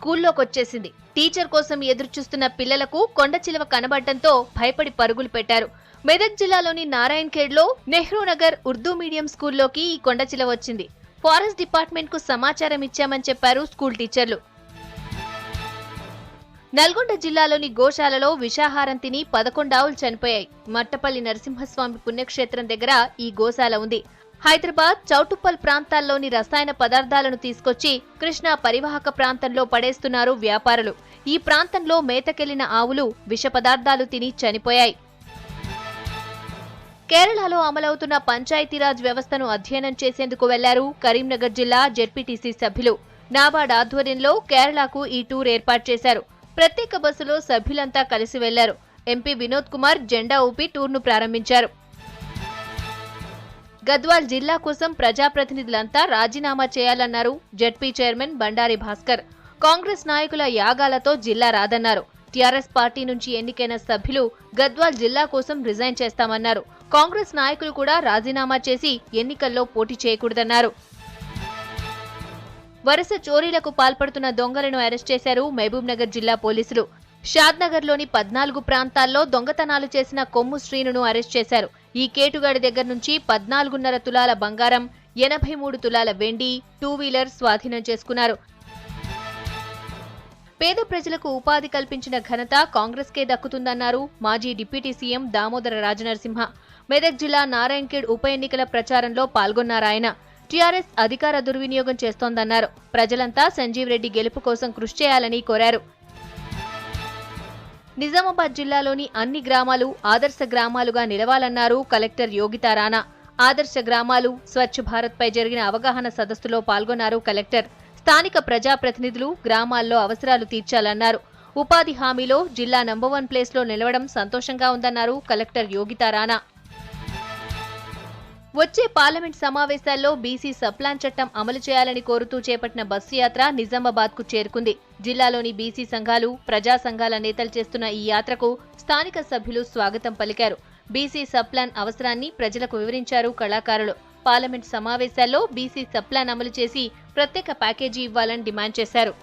స్కూల్లోకొచ్చేసింది. Teacher కోసం ఎదురుచూస్తున్న పిల్లలకు కొండచిలువ కనబడటంతో భయపడి పరుగులు పెట్టారు. మెదక్ జిల్లాలోని నారాయణఖేడ్లో నెహ్రూ నగర్ ఉర్దూ మీడియం స్కూల్లోకి ఈ కొండచిలువ వచ్చింది. ఫారెస్ట్ డిపార్ట్మెంట్ కు సమాచారం ఇచ్చామని చెప్పారు స్కూల్ టీచర్లు. నల్గొండ జిల్లాలోని గోశాలలో విషాహారం తిని 11 ఆవులు చనిపోయాయి. మట్టపల్లి నరసింహస్వామి పుణ్యక్షేత్రం దగ్గర ఈ గోశాల ఉంది. హైదరాబాద్, చౌటుప్పల్ ప్రాంతాల్లోని రసాయన పదార్థాలను తీసుకొచ్చి కృష్ణా పరివాహక ప్రాంతంలో పడేస్తున్నారు వ్యాపారులు. ఈ ప్రాంతంలో మేతకెళ్లిన ఆవులు విష పదార్థాలు తిని చనిపోయాయి. కేరళలో అమలవుతున్న పంచాయతీరాజ్ వ్యవస్థను అధ్యయనం చేసేందుకు వెళ్లారు కరీంనగర్ జిల్లా జెడ్పీటీసీ సభ్యులు. నాబార్డ్ ఆధ్వర్యంలో కేరళకు ఈ టూర్ ఏర్పాటు చేశారు. ప్రత్యేక బస్సులో సభ్యులంతా కలిసి వెళ్లారు. ఎంపీ వినోద్ కుమార్ జెండా ఊపి టూర్ను ప్రారంభించారు. గద్వాల్ జిల్లా కోసం ప్రజాప్రతినిధులంతా రాజీనామా చేయాలన్నారు జెడ్పీ చైర్మన్ బండారి భాస్కర్. కాంగ్రెస్ నాయకుల యాగాలతో జిల్లా రాదన్నారు. టీఆర్ఎస్ పార్టీ నుంచి ఎన్నికైన సభ్యులు గద్వాల్ జిల్లా కోసం రిజైన్ చేస్తామన్నారు. కాంగ్రెస్ నాయకులు కూడా రాజీనామా చేసి ఎన్నికల్లో పోటీ చేయకూడదన్నారు. వరుస చోరీలకు పాల్పడుతున్న దొంగలను అరెస్ట్ చేశారు మహబూబ్ నగర్ జిల్లా పోలీసులు. షాద్నగర్లోని 14 ప్రాంతాల్లో దొంగతనాలు చేసిన కొమ్ము శ్రీనును అరెస్ట్ చేశారు. ఈ కేటుగాడి దగ్గర నుంచి 14.5 తులాల బంగారం, 83 తులాల వెండి, 2 వీలర్ స్వాధీనం చేసుకున్నారు. పేద ప్రజలకు ఉపాధి కల్పించిన ఘనత కాంగ్రెస్కే దక్కుతుందన్నారు మాజీ డిప్యూటీ సీఎం దామోదర రాజనరసింహ. మెదక్ జిల్లా నారాయణఖేడ్ ఉప ఎన్నికల ప్రచారంలో పాల్గొన్నారాయన. టీఆర్ఎస్ అధికార దుర్వినియోగం చేస్తోందన్నారు. ప్రజలంతా సంజీవ్ రెడ్డి గెలుపు కోసం కృషి చేయాలని కోరారు. నిజామాబాద్ జిల్లాలోని అన్ని గ్రామాలు ఆదర్శ గ్రామాలుగా నిలవాలన్నారు కలెక్టర్ యోగితా రాణా. ఆదర్శ గ్రామాలు, స్వచ్ఛ భారత్ పై జరిగిన అవగాహన సదస్సులో పాల్గొన్నారు కలెక్టర్. స్థానిక ప్రజాప్రతినిధులు గ్రామాల్లో అవసరాలు తీర్చాలన్నారు. ఉపాధి హామీలో జిల్లా నంబర్ 1 ప్లేస్లో నిలవడం సంతోషంగా ఉందన్నారు కలెక్టర్ యోగితా రాణా. వచ్చే పార్లమెంట్ సమావేశాల్లో బీసీ సప్లాన్ చట్టం అమలు చేయాలని కోరుతూ చేపట్టిన బస్సు యాత్ర నిజామాబాద్ కు చేరుకుంది. జిల్లాలోని బీసీ సంఘాలు, ప్రజా సంఘాల నేతలు చేస్తున్న ఈ యాత్రకు స్థానిక సభ్యులు స్వాగతం పలికారు. బీసీ సప్లాన్ అవసరాన్ని ప్రజలకు వివరించారు కళాకారులు. పార్లమెంట్ సమావేశాల్లో బీసీ సప్లాన్ అమలు చేసి ప్రత్యేక ప్యాకేజీ ఇవ్వాలని డిమాండ్ చేశారు.